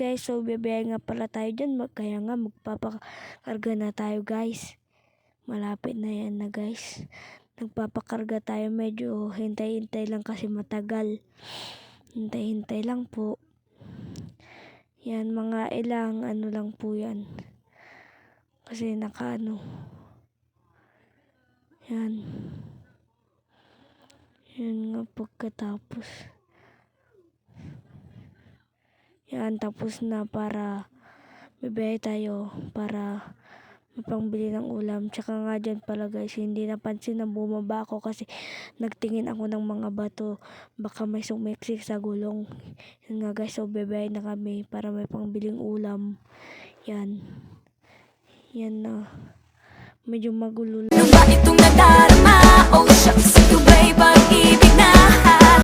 guys, so bibiyay nga pala tayo dyan. Kaya nga magpapakarga na tayo guys. Malapit na yan na guys. Nagpapakarga tayo, medyo hintay-hintay lang kasi matagal. Hintay-hintay lang po. Yan, mga ilang ano lang po yan. Kasi yan. Yan nga pagkatapos. Yan, tapos na para bibiyay tayo para mapangbili ng ulam. Tsaka nga dyan pala guys, hindi napansin na bumaba ako kasi nagtingin ako ng mga bato. Baka may sumiksik sa gulong. Yan nga guys, so bibiyay na kami para may pangbiling ulam. Yan. Yan na. Medyo magulo lang.